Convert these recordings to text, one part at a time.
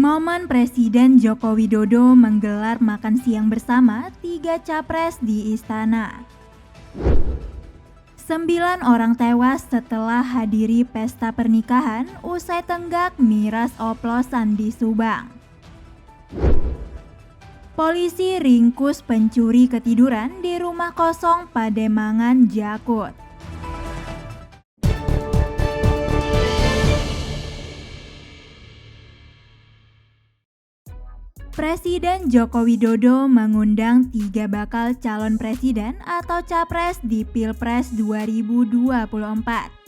Momen Presiden Joko Widodo menggelar makan siang bersama 3 capres di istana. 9 orang tewas setelah hadiri pesta pernikahan usai tenggak miras oplosan di Subang. Polisi ringkus pencuri ketiduran di rumah kosong Pademangan, Jakut. Presiden Joko Widodo mengundang 3 bakal calon presiden atau capres di Pilpres 2024,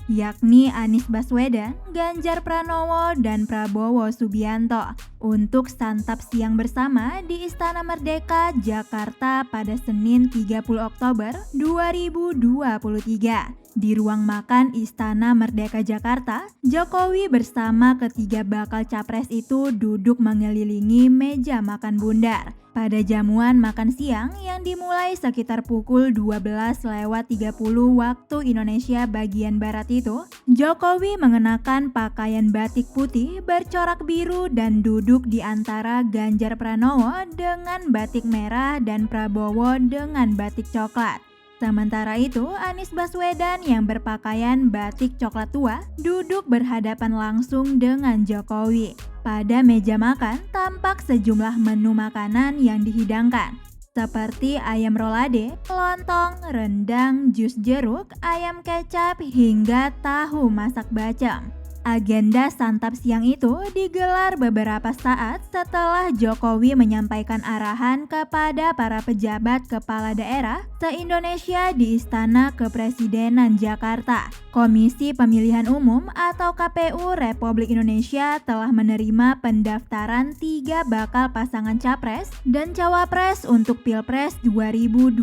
yakni Anies Baswedan, Ganjar Pranowo, dan Prabowo Subianto untuk santap siang bersama di Istana Merdeka, Jakarta pada Senin 30 Oktober 2023. Di ruang makan Istana Merdeka Jakarta, Jokowi bersama ketiga bakal capres itu duduk mengelilingi meja makan bundar. Pada jamuan makan siang yang dimulai sekitar pukul 12.30 waktu Indonesia bagian Barat itu, Jokowi mengenakan pakaian batik putih bercorak biru dan duduk di antara Ganjar Pranowo dengan batik merah dan Prabowo dengan batik coklat. Sementara itu, Anies Baswedan yang berpakaian batik coklat tua duduk berhadapan langsung dengan Jokowi. Pada meja makan tampak sejumlah menu makanan yang dihidangkan, seperti ayam rolade, lontong, rendang, jus jeruk, ayam kecap, hingga tahu masak bacem. Agenda santap siang itu digelar beberapa saat setelah Jokowi menyampaikan arahan kepada para pejabat kepala daerah se-Indonesia di Istana Kepresidenan Jakarta. Komisi Pemilihan Umum atau KPU Republik Indonesia telah menerima pendaftaran 3 bakal pasangan capres dan cawapres untuk Pilpres 2024,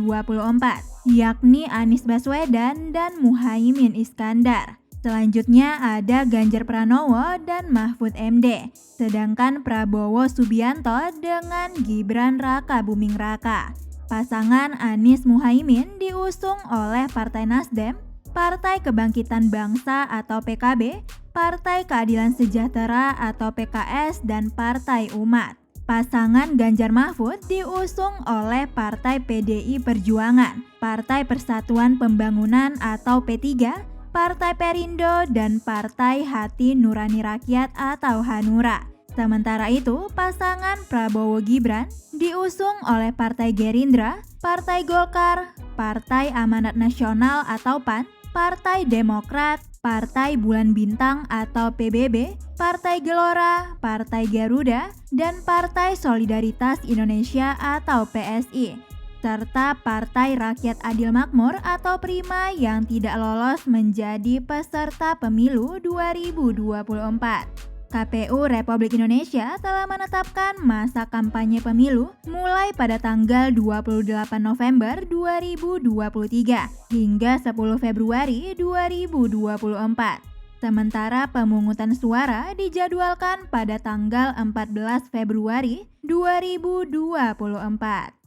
yakni Anies Baswedan dan Muhaimin Iskandar. Selanjutnya ada Ganjar Pranowo dan Mahfud MD, sedangkan Prabowo Subianto dengan Gibran Raka Buming Raka. Pasangan Anies Muhaimin diusung oleh Partai Nasdem, Partai Kebangkitan Bangsa atau PKB, Partai Keadilan Sejahtera atau PKS, dan Partai Umat. Pasangan Ganjar Mahfud diusung oleh Partai PDI Perjuangan, Partai Persatuan Pembangunan atau P3, Partai Perindo, dan Partai Hati Nurani Rakyat atau Hanura. Sementara itu, pasangan Prabowo Gibran diusung oleh Partai Gerindra, Partai Golkar, Partai Amanat Nasional atau PAN, Partai Demokrat, Partai Bulan Bintang atau PBB, Partai Gelora, Partai Garuda, dan Partai Solidaritas Indonesia atau PSI, serta Partai Rakyat Adil Makmur atau Prima yang tidak lolos menjadi peserta pemilu 2024. KPU Republik Indonesia telah menetapkan masa kampanye pemilu mulai pada tanggal 28 November 2023 hingga 10 Februari 2024. Sementara pemungutan suara dijadwalkan pada tanggal 14 Februari 2024.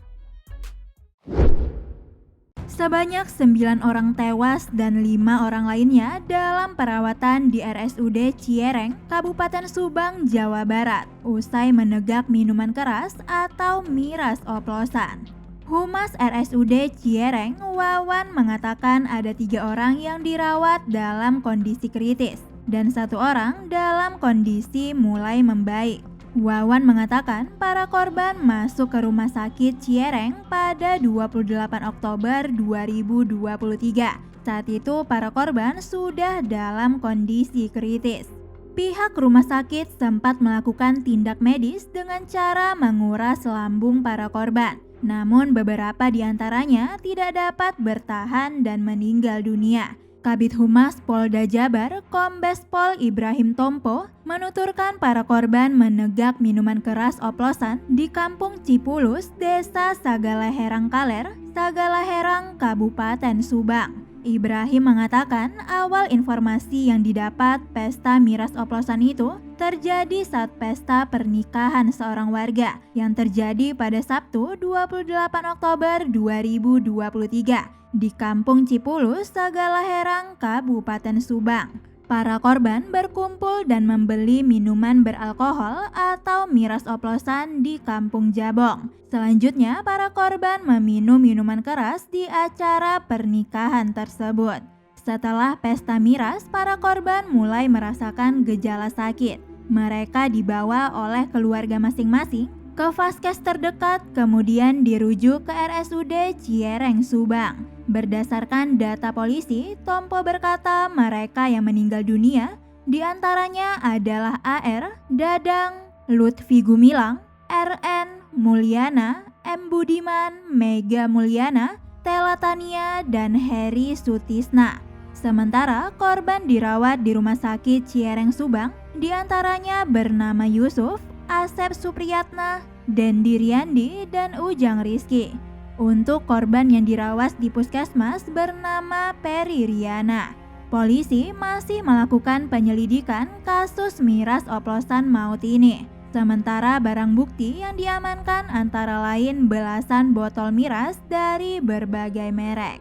Sebanyak 9 orang tewas dan 5 orang lainnya dalam perawatan di RSUD Ciereng, Kabupaten Subang, Jawa Barat, usai menegak minuman keras atau miras oplosan. Humas RSUD Ciereng, Wawan, mengatakan ada 3 orang yang dirawat dalam kondisi kritis dan 1 orang dalam kondisi mulai membaik. Wawan mengatakan para korban masuk ke rumah sakit Ciereng pada 28 Oktober 2023. Saat itu para korban sudah dalam kondisi kritis. Pihak rumah sakit sempat melakukan tindak medis dengan cara menguras lambung para korban. Namun beberapa di antaranya tidak dapat bertahan dan meninggal dunia. Kabid Humas Polda Jabar, Kombes Pol Ibrahim Tompo, menuturkan para korban menegak minuman keras oplosan di Kampung Cipulus, Desa Sagalaherang Kaler, Sagalaherang, Kabupaten Subang. Ibrahim mengatakan awal informasi yang didapat pesta miras oplosan itu terjadi saat pesta pernikahan seorang warga yang terjadi pada Sabtu 28 Oktober 2023 di Kampung Cipulus, Sagalaherang, Kabupaten Subang. Para korban berkumpul dan membeli minuman beralkohol atau miras oplosan di Kampung Jabong. Selanjutnya, para korban meminum minuman keras di acara pernikahan tersebut. Setelah pesta miras, para korban mulai merasakan gejala sakit. Mereka dibawa oleh keluarga masing-masing ke vaskes terdekat, kemudian dirujuk ke RSUD Ciereng Subang. Berdasarkan data polisi, Tompo berkata mereka yang meninggal dunia diantaranya adalah AR, Dadang, Lutfi Gumilang, RN, Mulyana, M. Budiman, Mega Mulyana, Tela Tania, dan Heri Sutisna. Sementara korban dirawat di Rumah Sakit Ciereng Subang, diantaranya bernama Yusuf, Asep Supriyatna, Dendi Riyandi, dan Ujang Rizky. Untuk korban yang dirawat di puskesmas bernama Peri Riana. Polisi masih melakukan penyelidikan kasus miras oplosan maut ini. Sementara barang bukti yang diamankan antara lain belasan botol miras dari berbagai merek.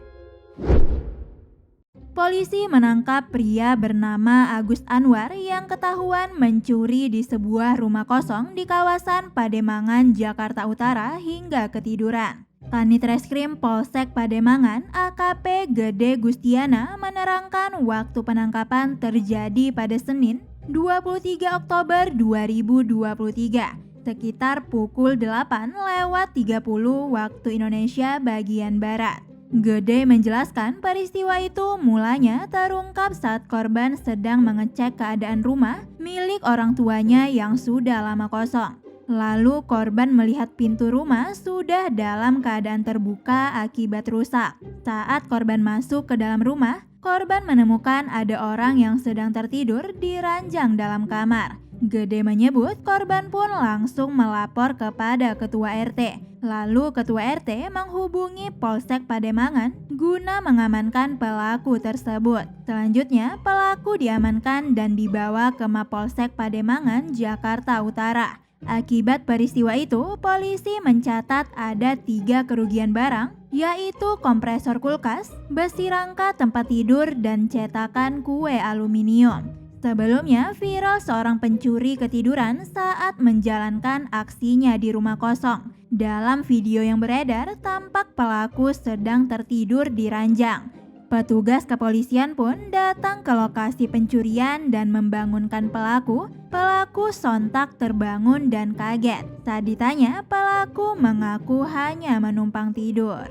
Polisi menangkap pria bernama Agus Anwar yang ketahuan mencuri di sebuah rumah kosong di kawasan Pademangan, Jakarta Utara hingga ketiduran. Kanit Reskrim Polsek Pademangan AKP Gede Gustiana menerangkan waktu penangkapan terjadi pada Senin 23 Oktober 2023 sekitar pukul 8:30 waktu Indonesia bagian Barat. Gede menjelaskan peristiwa itu mulanya terungkap saat korban sedang mengecek keadaan rumah milik orang tuanya yang sudah lama kosong. Lalu korban melihat pintu rumah sudah dalam keadaan terbuka akibat rusak. Saat korban masuk ke dalam rumah, korban menemukan ada orang yang sedang tertidur di ranjang dalam kamar. Gede menyebut korban pun langsung melapor kepada ketua RT. Lalu ketua RT menghubungi Polsek Pademangan guna mengamankan pelaku tersebut. Selanjutnya pelaku diamankan dan dibawa ke Mapolsek Pademangan, Jakarta Utara. Akibat peristiwa itu, polisi mencatat ada 3 kerugian barang, yaitu kompresor kulkas, besi rangka tempat tidur, dan cetakan kue aluminium. Sebelumnya viral seorang pencuri ketiduran saat menjalankan aksinya di rumah kosong. Dalam video yang beredar, tampak pelaku sedang tertidur di ranjang. Petugas kepolisian pun datang ke lokasi pencurian dan membangunkan pelaku. Pelaku sontak terbangun dan kaget. Saat ditanya, pelaku mengaku hanya menumpang tidur.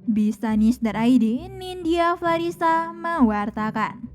Bisanews.id, Nindya Flarisa mewartakan.